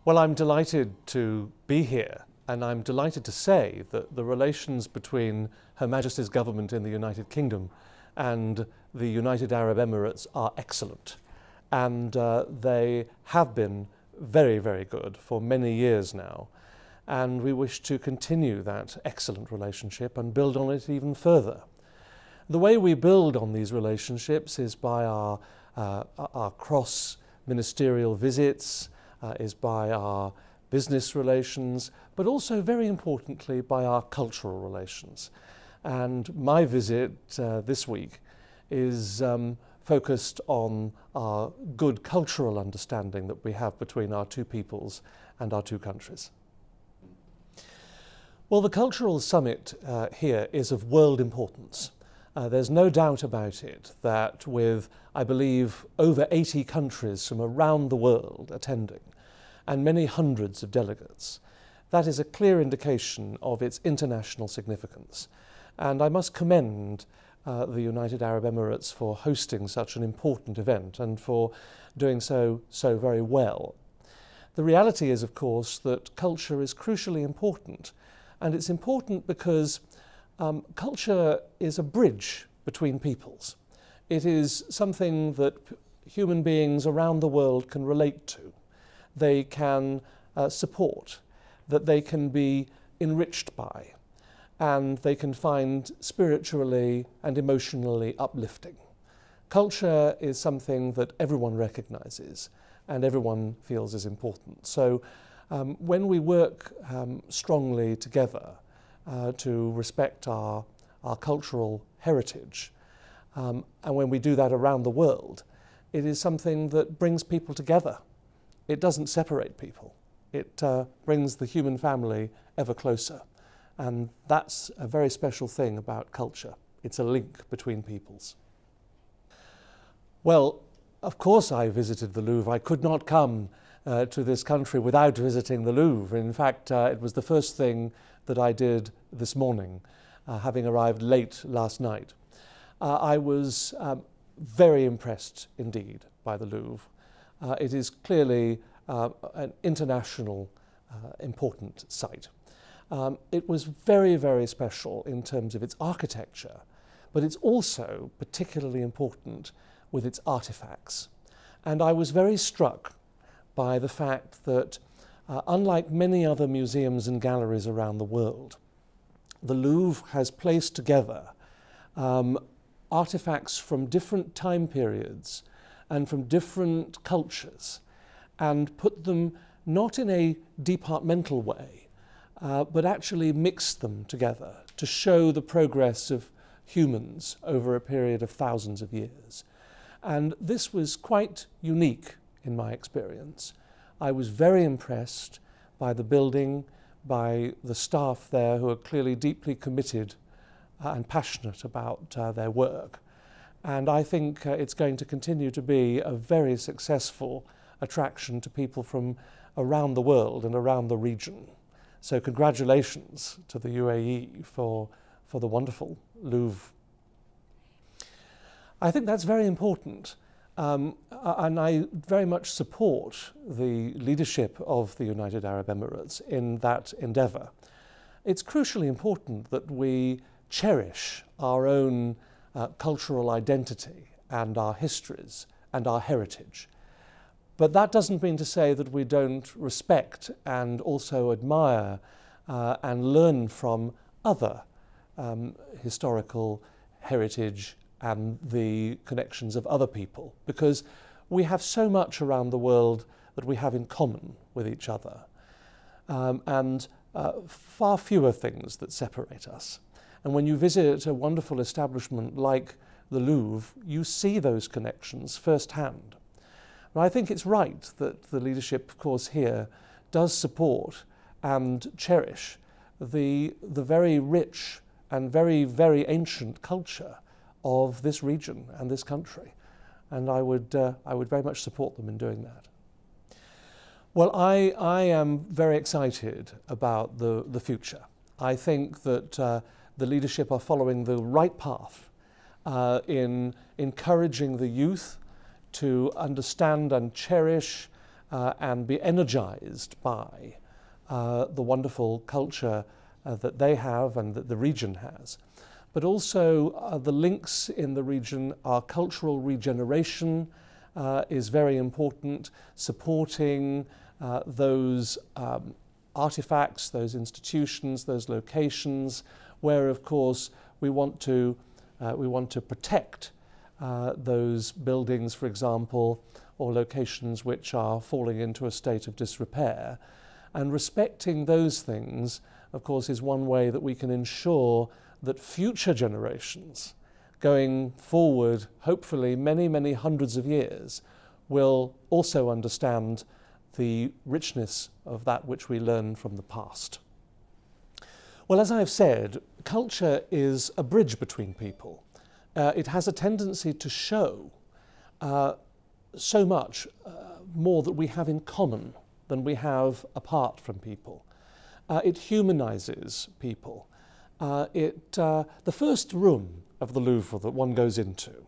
Well, I'm delighted to be here, and I'm delighted to say that the relations between Her Majesty's government in the United Kingdom and the United Arab Emirates are excellent. And they have been very, very good for many years now. And we wish to continue that excellent relationship and build on it even further. The way we build on these relationships is by our cross-ministerial visits, is by our business relations, but also very importantly by our cultural relations. And my visit this week is focused on our good cultural understanding that we have between our two peoples and our two countries. Well, the cultural summit here is of world importance. There's no doubt about it that with, I believe, over 80 countries from around the world attending and many hundreds of delegates, that is a clear indication of its international significance. And I must commend the United Arab Emirates for hosting such an important event and for doing so very well. The reality is, of course, that culture is crucially important, and it's important because culture is a bridge between peoples. It is something that human beings around the world can relate to. They can support, that they can be enriched by, and they can find spiritually and emotionally uplifting. Culture is something that everyone recognizes and everyone feels is important. So when we work strongly together to respect our cultural heritage, and when we do that around the world, it is something that brings people together. It doesn't separate people. It brings the human family ever closer. And that's a very special thing about culture. It's a link between peoples. Well, of course I visited the Louvre. I could not come to this country without visiting the Louvre. In fact, it was the first thing that I did this morning, having arrived late last night. I was very impressed indeed by the Louvre. It is clearly an international important site. It was very, very special in terms of its architecture, but it's also particularly important with its artifacts. And I was very struck by the fact that unlike many other museums and galleries around the world, the Louvre has placed together artifacts from different time periods and from different cultures and put them not in a departmental way, but actually mixed them together to show the progress of humans over a period of thousands of years. And this was quite unique in my experience. I was very impressed by the building, by the staff there who are clearly deeply committed and passionate about their work. And I think it's going to continue to be a very successful attraction to people from around the world and around the region. So congratulations to the UAE for the wonderful Louvre. I think that's very important. And I very much support the leadership of the United Arab Emirates in that endeavour. It's crucially important that we cherish our own cultural identity and our histories and our heritage. But that doesn't mean to say that we don't respect and also admire and learn from other historical heritage and the connections of other people, because we have so much around the world that we have in common with each other, and far fewer things that separate us. And when you visit a wonderful establishment like the Louvre, you see those connections firsthand. And I think it's right that the leadership, of course, here does support and cherish the very rich and very, very ancient culture of this region and this country. And I would very much support them in doing that. Well, I am very excited about the future. I think that the leadership are following the right path in encouraging the youth to understand and cherish and be energized by the wonderful culture that they have and that the region has. But also the links in the region are cultural regeneration is very important, supporting those artifacts, those institutions, those locations, where of course we want to protect those buildings, for example, or locations which are falling into a state of disrepair. And respecting those things, of course, is one way that we can ensure that future generations going forward, hopefully many, many hundreds of years, will also understand the richness of that which we learn from the past. Well, as I've said, culture is a bridge between people. It has a tendency to show so much more that we have in common than we have apart from people. It humanizes people. The first room of the Louvre that one goes into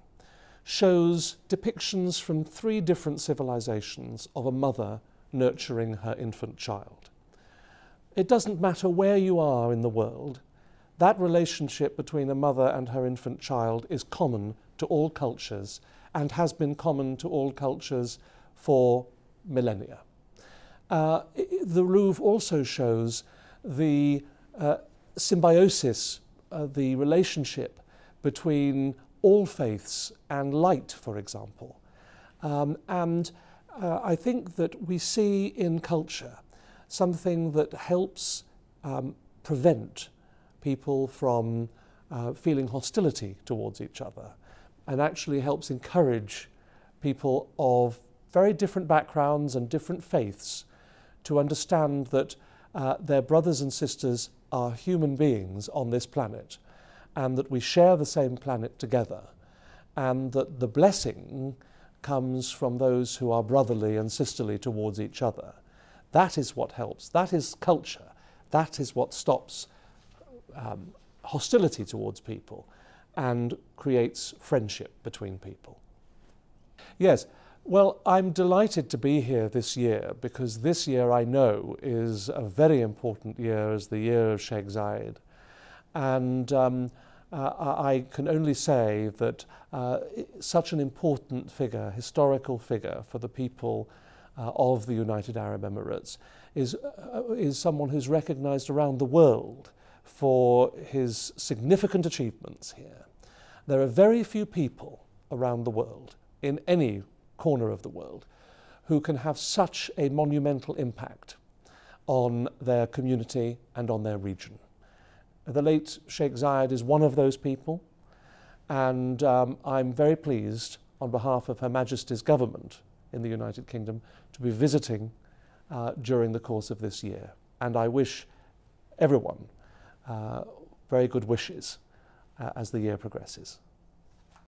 shows depictions from 3 different civilizations of a mother nurturing her infant child. It doesn't matter where you are in the world, that relationship between a mother and her infant child is common to all cultures and has been common to all cultures for millennia. The Louvre also shows the symbiosis, the relationship between all faiths and light, for example. I think that we see in culture something that helps prevent people from feeling hostility towards each other, and actually helps encourage people of very different backgrounds and different faiths to understand that their brothers and sisters are human beings on this planet, and that we share the same planet together, and that the blessing comes from those who are brotherly and sisterly towards each other. That is what helps. That is culture. That is what stops hostility towards people and creates friendship between people. Yes, well, I'm delighted to be here this year, because this year I know is a very important year, as the year of Sheikh Zayed. And I can only say that such an important figure, historical figure for the people of the United Arab Emirates is someone who's recognized around the world for his significant achievements here. There are very few people around the world, in any corner of the world, who can have such a monumental impact on their community and on their region. The late Sheikh Zayed is one of those people, and I'm very pleased on behalf of Her Majesty's government in the United Kingdom to be visiting during the course of this year. And I wish everyone very good wishes as the year progresses.